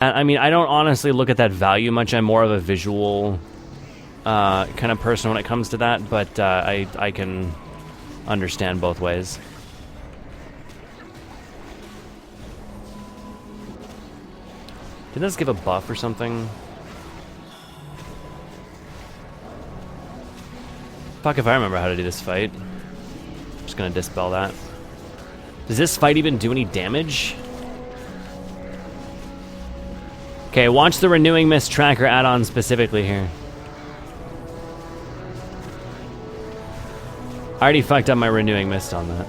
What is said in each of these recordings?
I mean, I don't honestly look at that value much. I'm more of a visual kind of person when it comes to that, but I can understand both ways. Didn't this give a buff or something? Fuck if I remember how to do this fight. I'm just gonna dispel that. Does this fight even do any damage? Okay, watch the Renewing Mist tracker add-on specifically here. I already fucked up my Renewing Mist on that.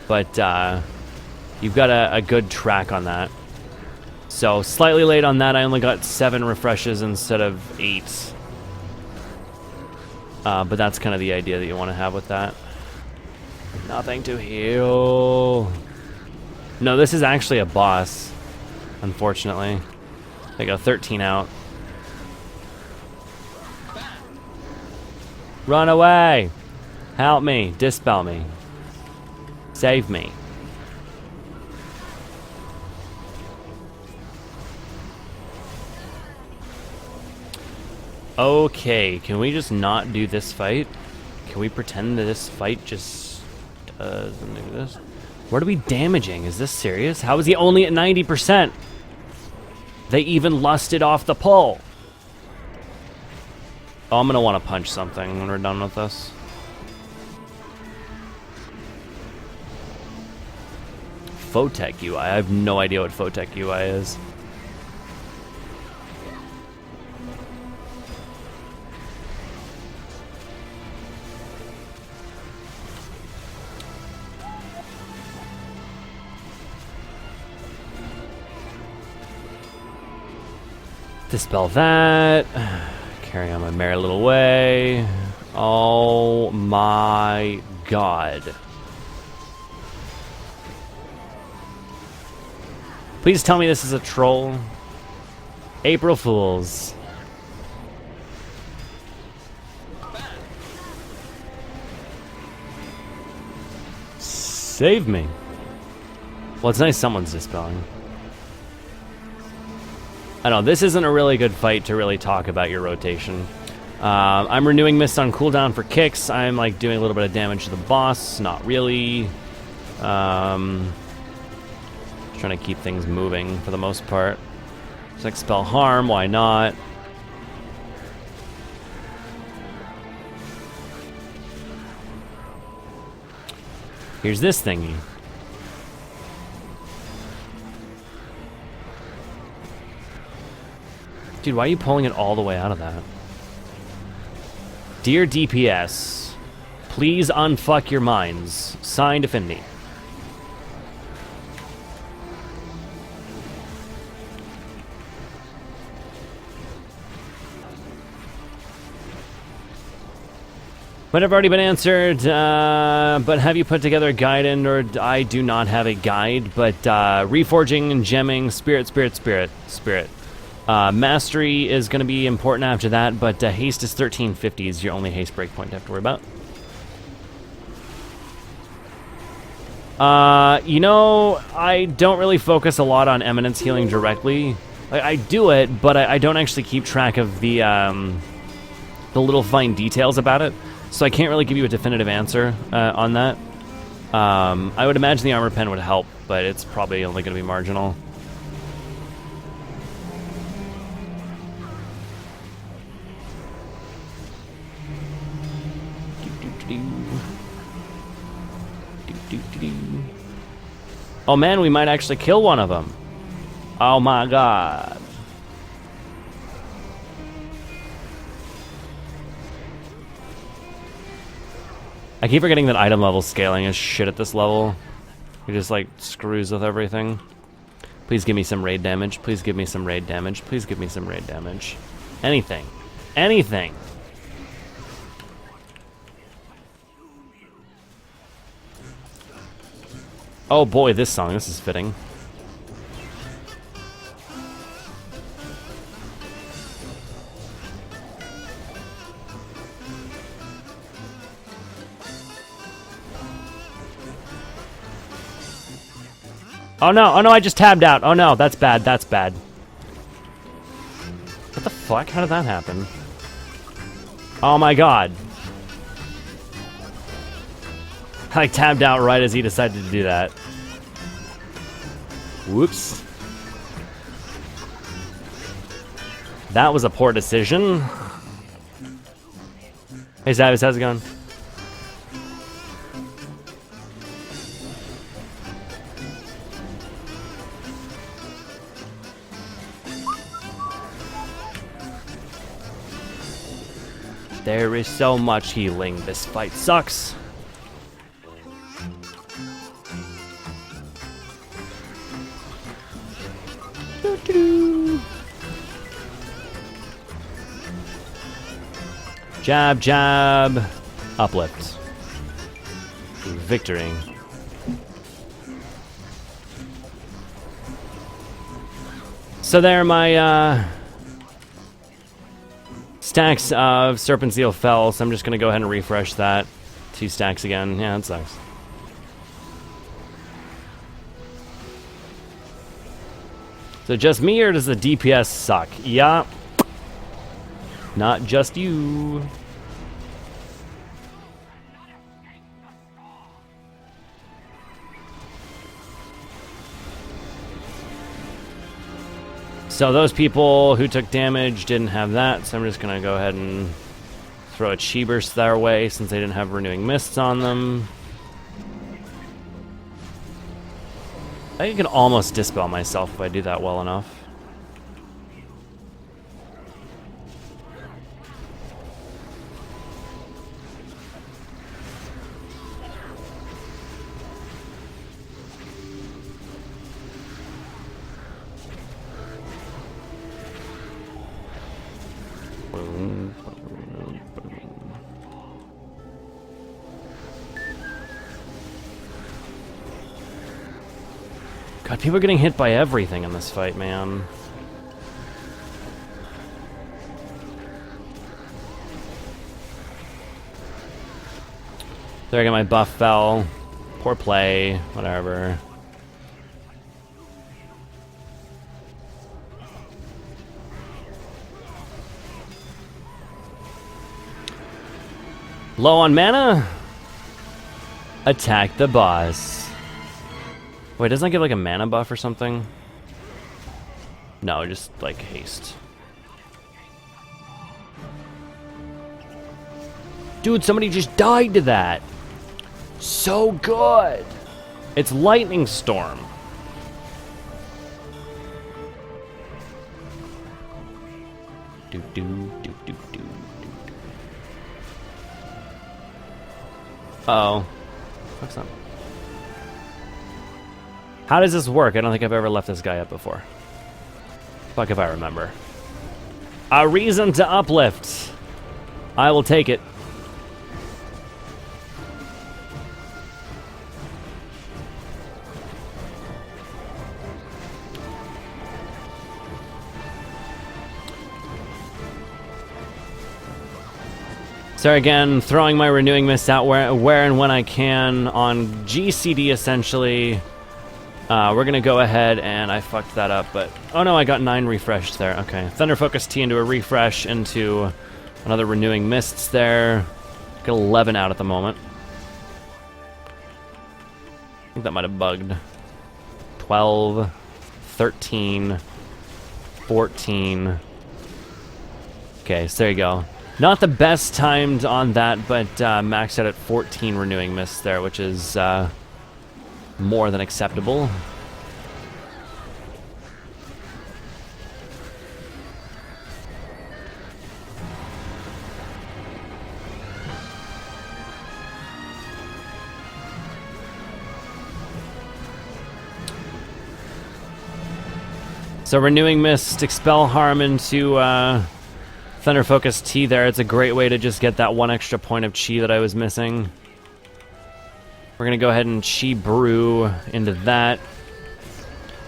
But you've got a good track on that. So slightly late on that, I only got 7 refreshes instead of 8. But that's kind of the idea that you want to have with that. Nothing to heal. No, this is actually a boss, unfortunately. They got 13 out. Run away! Help me, dispel me. Save me. Okay, can we just not do this fight? Can we pretend that this fight just doesn't do this? What are we damaging? Is this serious? How is he only at 90%? They even lusted off the pull. Oh, I'm gonna want to punch something when we're done with this. Photech UI. I have no idea what Photech UI is. Dispel that. Carry on my merry little way. Oh my god. Please tell me this is a troll. April Fools. Save me. Well, it's nice someone's dispelling. I know, this isn't a really good fight to really talk about your rotation. I'm renewing Mist on cooldown for kicks. I'm like doing a little bit of damage to the boss. Not really. Trying to keep things moving for the most part. Just expel harm, why not? Here's this thingy. Dude, why are you pulling it all the way out of that? Dear DPS, please unfuck your minds. Signed, Affinity. Might have already been answered, but have you put together a guide in, or I do not have a guide, but reforging and gemming, spirit. Mastery is going to be important after that, but haste is 1350 is your only haste breakpoint to have to worry about. You know, I don't really focus a lot on Eminence healing directly. I do it, but I don't actually keep track of the little fine details about it, so I can't really give you a definitive answer on that. I would imagine the armor pen would help, but it's probably only going to be marginal. Oh man, we might actually kill one of them. Oh my god. I keep forgetting that item level scaling is shit at this level. It just like screws with everything. Please give me some raid damage. Please give me some raid damage. Please give me some raid damage. Anything. Anything. Oh boy, this song, this is fitting. Oh no, I just tabbed out. Oh no, that's bad, that's bad. What the fuck? How did that happen? Oh my god. I tabbed out right as he decided to do that. Whoops. That was a poor decision. Hey Zavis, how's it going? There is so much healing. This fight sucks. Doo-doo-doo. Jab, jab, uplift. Victory. So there my stacks of Serpent Seal fell, so I'm just gonna go ahead and refresh that. 2 stacks again. Yeah, that sucks. So just me, or does the DPS suck? Yeah. Not just you. So those people who took damage didn't have that, so I'm just gonna go ahead and throw a Chi Burst their way since they didn't have Renewing Mists on them. I think I can almost dispel myself if I do that well enough. God, people are getting hit by everything in this fight, man. There I got my buff fell. Poor play, whatever. Low on mana? Attack the boss. Wait, doesn't that give like a mana buff or something? No, just like haste. Dude, somebody just died to that. So good. It's Lightning Storm. Do do do do do. Uh oh. Fuck's up. How does this work? I don't think I've ever left this guy up before. Fuck if I remember. A reason to uplift. I will take it. So again, throwing my Renewing Mist out where and when I can on GCD essentially. We're gonna go ahead and I fucked that up, but oh no, I got 9 refreshed there. Okay, Thunder Focus T into a refresh into another Renewing Mists there. Got 11 out at the moment. I think that might have bugged. 12, 13, 14. Okay, so there you go. Not the best timed on that, but maxed out at 14 Renewing Mists there, which is more than acceptable. So Renewing Mist, Expel Harm into Thunder Focus T there. It's a great way to just get that 1 extra point of Chi that I was missing. We're going to go ahead and Chi Brew into that.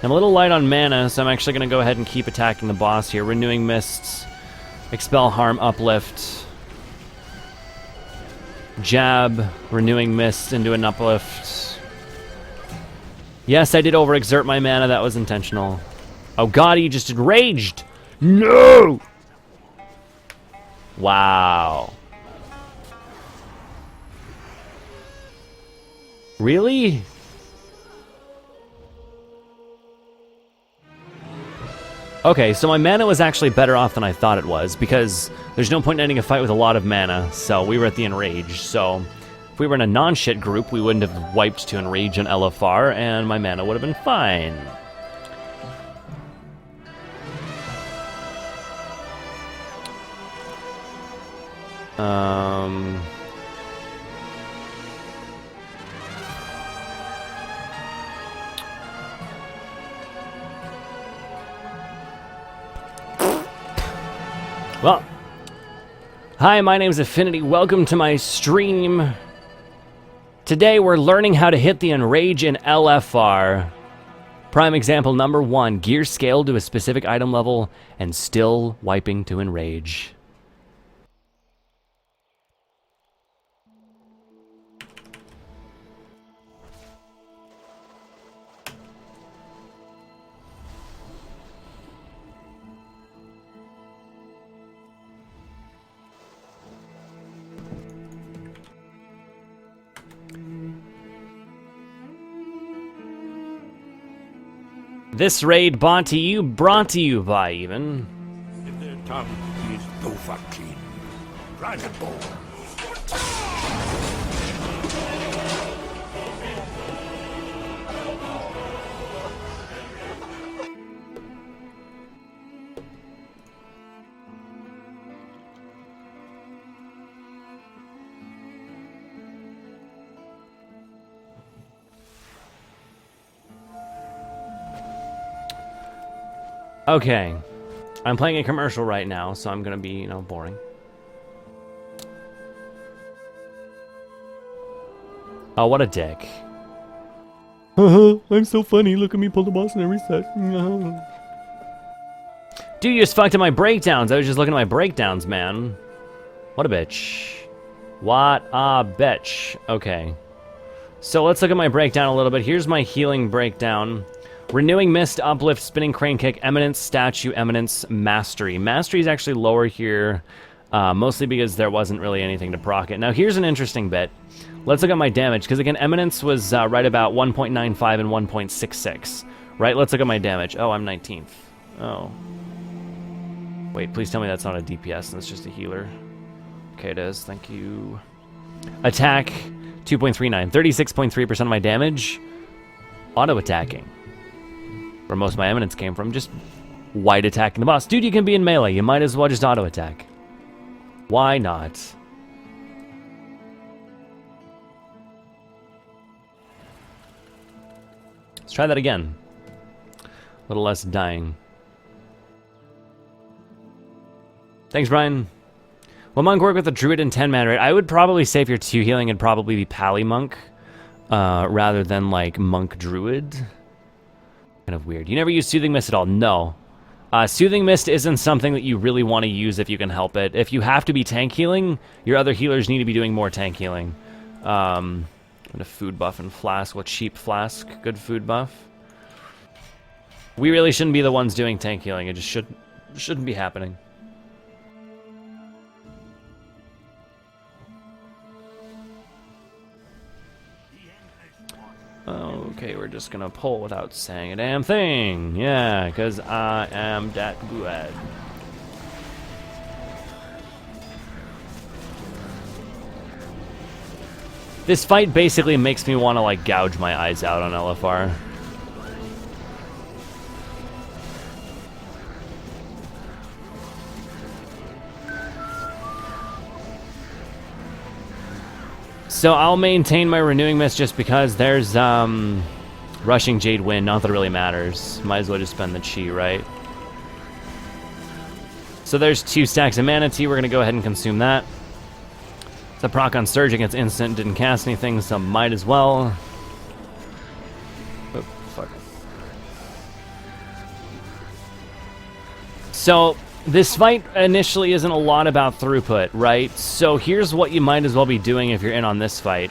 I'm a little light on mana, so I'm actually going to go ahead and keep attacking the boss here. Renewing Mists, Expel Harm, Uplift. Jab, Renewing Mist into an Uplift. Yes, I did overexert my mana. That was intentional. Oh god, he just enraged! No! Wow. Really? Okay, so my mana was actually better off than I thought it was, because there's no point in ending a fight with a lot of mana, so we were at the enrage, so if we were in a non-shit group, we wouldn't have wiped to enrage an LFR, and my mana would have been fine. Well, hi, my name is Affinity. Welcome to my stream. Today we're learning how to hit the enrage in LFR. Prime example number 1, gear scaled to a specific item level and still wiping to enrage. This raid brought to you by even. In their tongue is Dovahkiin, Dragonborn. Okay, I'm playing a commercial right now, so I'm gonna be, you know, boring. Oh, what a dick. I'm so funny, look at me pull the boss in every set. Dude, you just fucked up my breakdowns. I was just looking at my breakdowns, man. What a bitch. What a bitch. Okay. So let's look at my breakdown a little bit. Here's my healing breakdown. Renewing Mist, Uplift, Spinning Crane Kick, Eminence, Statue, Eminence, Mastery. Mastery is actually lower here, mostly because there wasn't really anything to proc it. Now here's an interesting bit. Let's look at my damage, because again, Eminence was right about 1.95 and 1.66. Right, let's look at my damage. Oh, I'm 19th. Oh. Wait, please tell me that's not a DPS, and it's just a healer. Okay, it is, thank you. Attack, 2.39, 36.3% of my damage. Auto-attacking. Where most of my eminence came from, just white attacking the boss. Dude, you can be in melee. You might as well just auto attack. Why not? Let's try that again. A little less dying. Thanks, Brian. Will Monk work with a Druid and 10 mana rate? I would probably say if you're 2 healing, it'd probably be Pally Monk rather than like Monk Druid. Kind of weird. You never use Soothing Mist at all? No. Soothing Mist isn't something that you really want to use if you can help it. If you have to be tank healing, your other healers need to be doing more tank healing. And a food buff and flask. What cheap flask? Good food buff. We really shouldn't be the ones doing tank healing. It just shouldn't be happening. Okay, we're just gonna pull without saying a damn thing. Yeah, because I am that good. This fight basically makes me want to, like, gouge my eyes out on LFR. So I'll maintain my Renewing Mist just because there's Rushing Jade Wind. Not that it really matters. Might as well just spend the chi, right? So there's 2 stacks of Mana Tea. We're going to go ahead and consume that. It's a proc on Surging. It's instant. Didn't cast anything, so might as well. Oh, fuck. So this fight initially isn't a lot about throughput, right? So here's what you might as well be doing if you're in on this fight.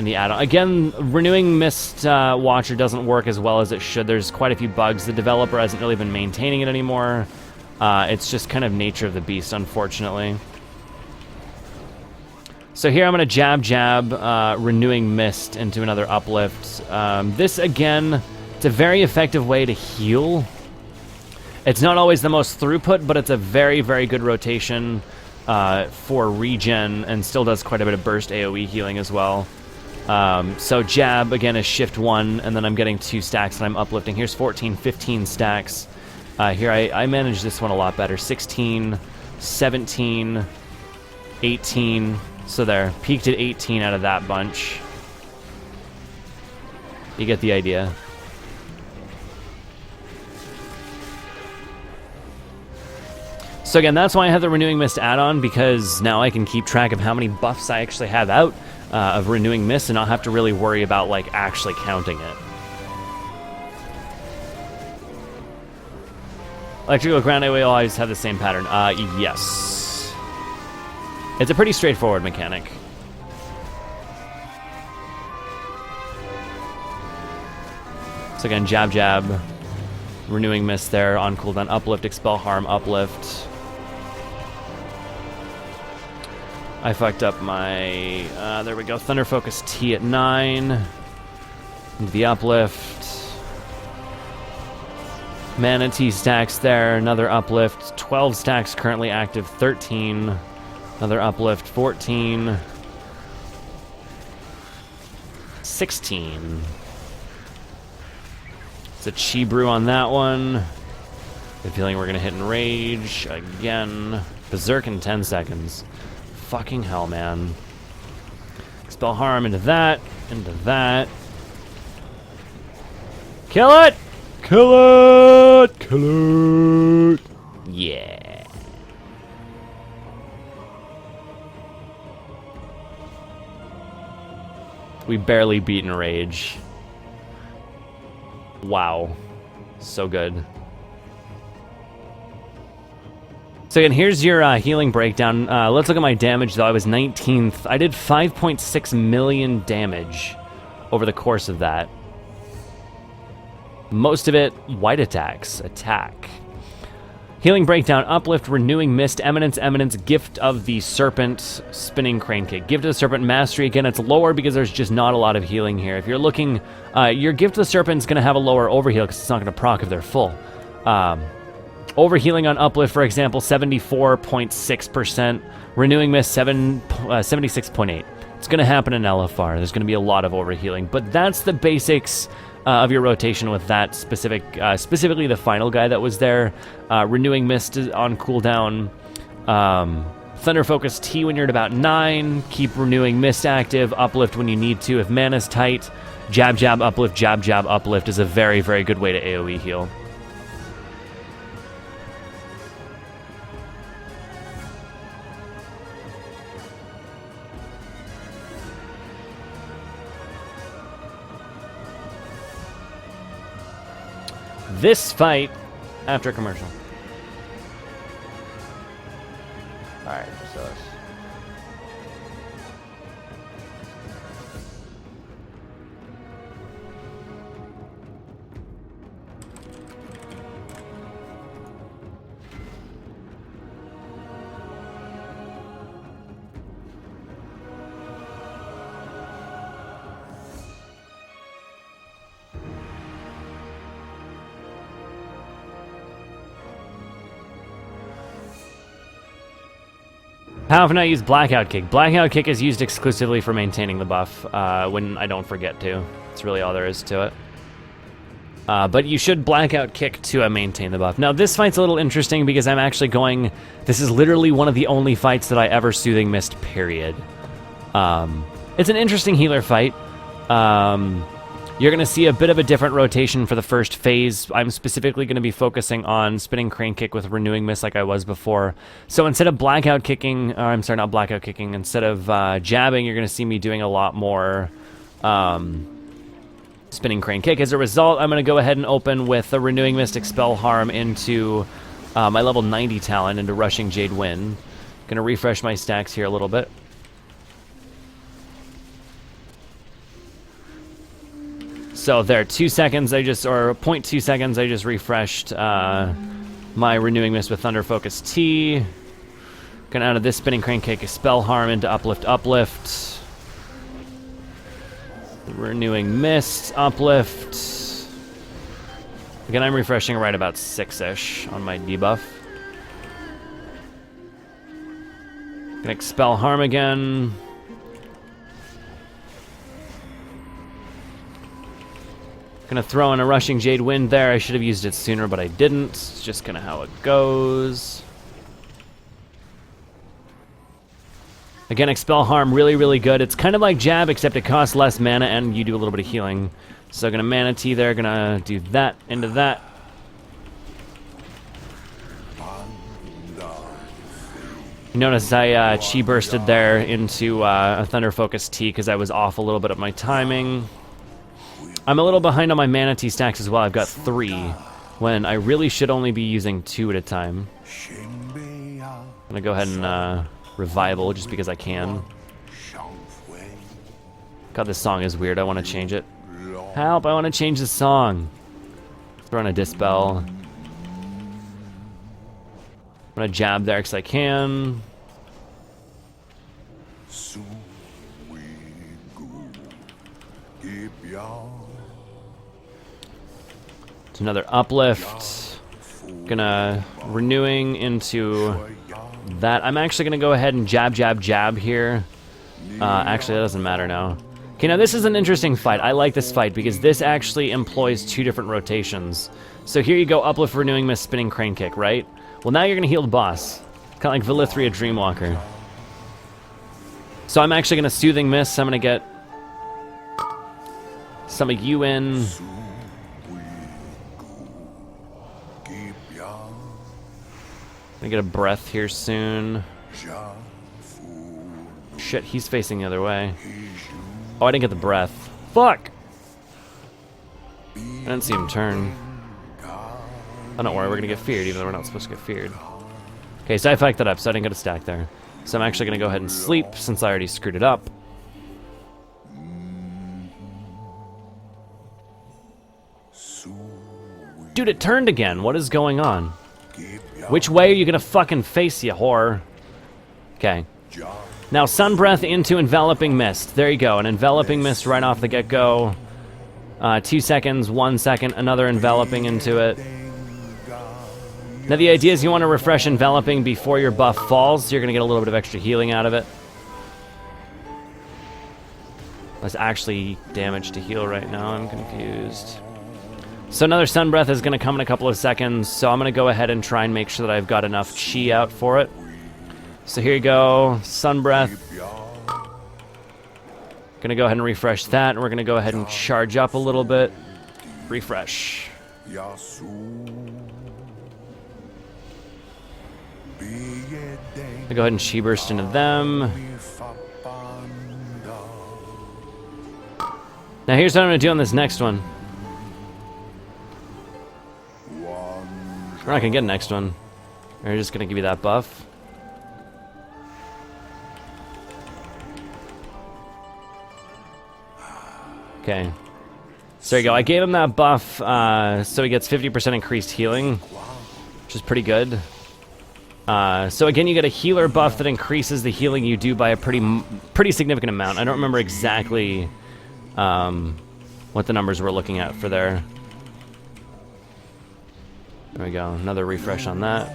in the add-on. Again, Renewing Mist Watcher doesn't work as well as it should. There's quite a few bugs. The developer hasn't really been maintaining it anymore. It's just kind of nature of the beast, unfortunately. So here I'm going to jab Renewing Mist into another uplift. This, again, it's a very effective way to heal. It's not always the most throughput, but it's a very, very good rotation for regen, and still does quite a bit of burst AoE healing as well. So jab, again, is shift 1, and then I'm getting 2 stacks, and I'm uplifting. Here's 14, 15 stacks. Here I managed this one a lot better. 16, 17, 18. So there, peaked at 18 out of that bunch. You get the idea. So again, that's why I have the Renewing Mist add-on, because now I can keep track of how many buffs I actually have out of Renewing Mist and not have to really worry about, like, actually counting it. Electrical ground will always have the same pattern. Yes. It's a pretty straightforward mechanic. So again, jab, Renewing Mist there, on cooldown, uplift, expel harm, uplift. I fucked up my, there we go, Thunder Focus T at 9. Into the uplift. Mana T stacks there, another uplift. 12 stacks currently active, 13. Another uplift, 14. 16. It's a Chi Brew on that one. Good feeling we're gonna hit Enrage again. Berserk in 10 seconds. Fucking hell, man. Expel harm into that, into that. Kill it! Kill it! Kill it! Yeah. We barely beat Enrage. Wow. So good. So again, here's your healing breakdown. Let's look at my damage, though. I was 19th. I did 5.6 million damage over the course of that. Most of it, white attacks. Attack. Healing breakdown, uplift, renewing mist, eminence, gift of the serpent, spinning crane kick. Gift of the serpent, mastery. Again, it's lower because there's just not a lot of healing here. If you're looking, your gift of the serpent's going to have a lower overheal because it's not going to proc if they're full. Overhealing on uplift, for example, 74.6%. Renewing mist, 76.8%. It's going to happen in LFR. There's going to be a lot of overhealing, but that's the basics of your rotation with that specific, specifically the final guy that was there. Renewing mist on cooldown. Thunder Focus T when you're at about 9. Keep renewing mist active. Uplift when you need to. If mana's tight, jab, uplift is a very, very good way to AoE heal. This fight after commercial. All right, so How often I use Blackout Kick? Blackout Kick is used exclusively for maintaining the buff when I don't forget to. That's really all there is to it. But you should Blackout Kick to maintain the buff. Now, this fight's a little interesting because I'm actually going... This is literally one of the only fights that I ever Soothing Mist, period. It's an interesting healer fight. You're going to see a bit of a different rotation for the first phase. I'm specifically going to be focusing on Spinning Crane Kick with Renewing Mist like I was before. So instead of Blackout Kicking, or I'm sorry, not Blackout Kicking, instead of jabbing, you're going to see me doing a lot more Spinning Crane Kick. As a result, I'm going to go ahead and open with a Renewing Mist Expel Harm into my level 90 talent, into Rushing Jade Wind. Going to refresh my stacks here a little bit. So there, 2 seconds, or 0.2 seconds, I just refreshed my Renewing Mist with Thunder Focus T. Gonna out of this Spinning Crane Kick, Expel Harm into Uplift, Uplift. Renewing Mist, Uplift. Again, I'm refreshing right about 6-ish on my debuff. Gonna Expel Harm again. Gonna throw in a Rushing Jade Wind there. I should have used it sooner, but I didn't. It's just kinda how it goes. Again, Expel Harm, really, really good. It's kind of like Jab, except it costs less mana and you do a little bit of healing. So gonna Mana Tea there, gonna do that into that. You notice I Chi Bursted there into a Thunder Focus T because I was off a little bit of my timing. I'm a little behind on my Mana Tea stacks as well. I've got 3, when I really should only be using 2 at a time. I'm gonna go ahead and Revival just because I can. God, this song is weird. I want to change it. Help, I want to change the song. Throw in a Dispel. I'm gonna Jab there because I can. It's another Uplift. Gonna Renewing into that. I'm actually gonna go ahead and Jab, Jab, Jab here. Actually, that doesn't matter now. Okay, now this is an interesting fight. I like this fight because this actually employs 2 different rotations. So here you go, Uplift, Renewing Mist, Spinning Crane Kick, right? Well, now you're gonna heal the boss. Kind of like Velithria Dreamwalker. So I'm actually gonna Soothing Mist. I'm gonna get some of you in. Gonna get a breath here soon. Shit, he's facing the other way. Oh, I didn't get the breath. Fuck! I didn't see him turn. Oh, don't worry, we're gonna get feared, even though we're not supposed to get feared. Okay, so I fucked that up, so I didn't get a stack there. So I'm actually gonna go ahead and sleep, since I already screwed it up. Dude, it turned again. What is going on? Which way are you gonna fucking face, you whore? Okay. Now, Sun Breath into Enveloping Mist. There you go, an Enveloping Mist right off the get-go. 2 seconds, 1 second, another Enveloping into it. Now, the idea is you want to refresh Enveloping before your buff falls, so you're gonna get a little bit of extra healing out of it. That's actually damage to heal right now, I'm confused. So another Sun Breath is going to come in a couple of seconds, so I'm going to go ahead and try and make sure that I've got enough Chi out for it. So here you go, Sun Breath. Going to go ahead and refresh that, and we're going to go ahead and charge up a little bit. Refresh. Go ahead and Chi Burst into them. Now here's what I'm going to do on this next one. We're not gonna get next one. We're just gonna give you that buff. Okay. So there you go. I gave him that buff, so he gets 50% increased healing, which is pretty good. So again, you get a healer buff that increases the healing you do by a pretty significant amount. I don't remember exactly what the numbers we're looking at for there. There we go, another refresh on that.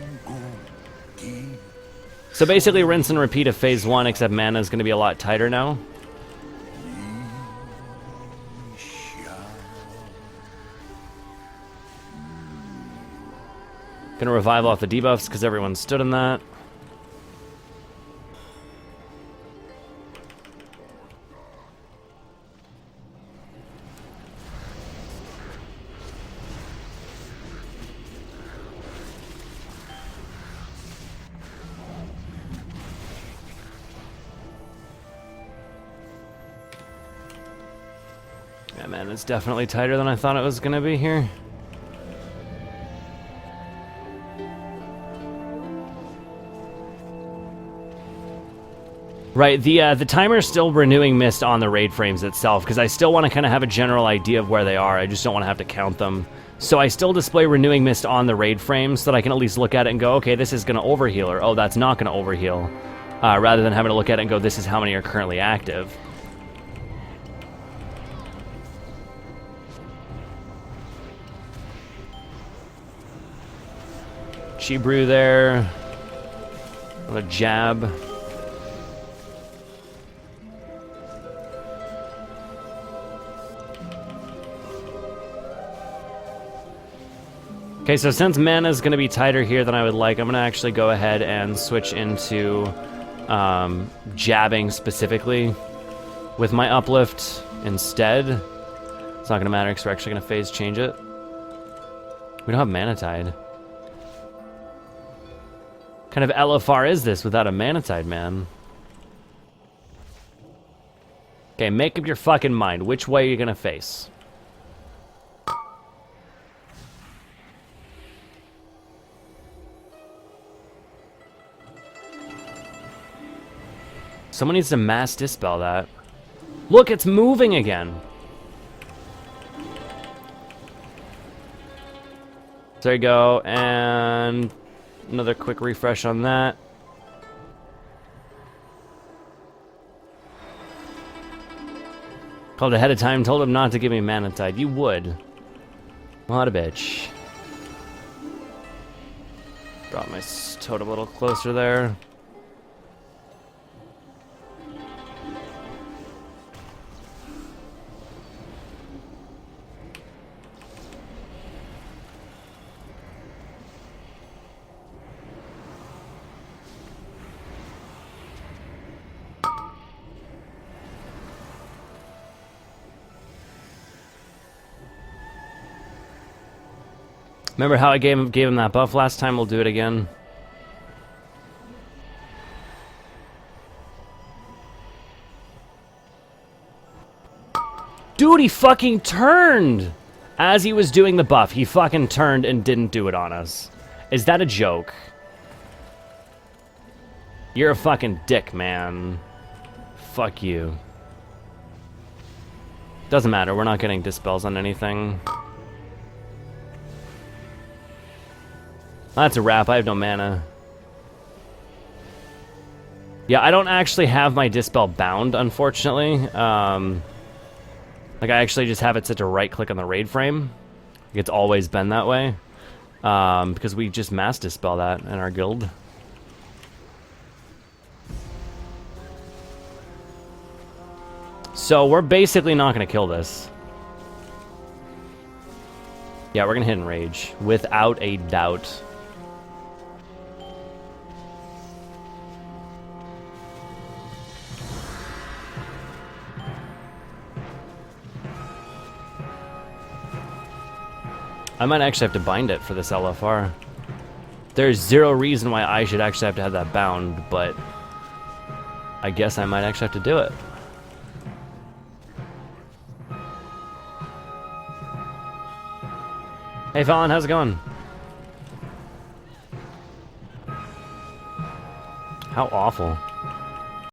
So basically rinse and repeat of phase 1, except mana is going to be a lot tighter now. Gonna revive off the debuffs because everyone stood in that. Yeah, man, it's definitely tighter than I thought it was gonna be here. Right, the timer's still renewing mist on the raid frames itself, because I still want to kind of have a general idea of where they are. I just don't want to have to count them. So I still display renewing mist on the raid frames so that I can at least look at it and go, okay, this is going to overheal, or oh, that's not going to overheal. Rather than having to look at it and go, this is how many are currently active. Chi Brew there. Another jab. Okay, so since mana is going to be tighter here than I would like, I'm going to actually go ahead and switch into jabbing specifically with my uplift instead. It's not going to matter because we're actually going to phase change it. We don't have Mana Tide. What kind of LFR is this without a Mana Tide, man? Okay, make up your fucking mind. Which way are you going to face? Someone needs to mass dispel that. Look, it's moving again. There you go, and another quick refresh on that. Called ahead of time, told him not to give me Mana Tide. You would. What a bitch. Brought my totem a little closer there. Remember how I gave him that buff last time? We'll do it again. Dude, he fucking turned! As he was doing the buff, he fucking turned and didn't do it on us. Is that a joke? You're a fucking dick, man. Fuck you. Doesn't matter, we're not getting dispels on anything. That's a wrap, I have no mana. Yeah, I don't actually have my dispel bound, unfortunately. Like, I actually just have it set to right-click on the raid frame. It's always been that way. Because we just mass dispel that in our guild. So, we're basically not going to kill this. Yeah, we're going to hit Enrage, without a doubt. I might actually have to bind it for this LFR. There's zero reason why I should actually have to have that bound, but I guess I might actually have to do it. Hey Fallon, how's it going? How awful.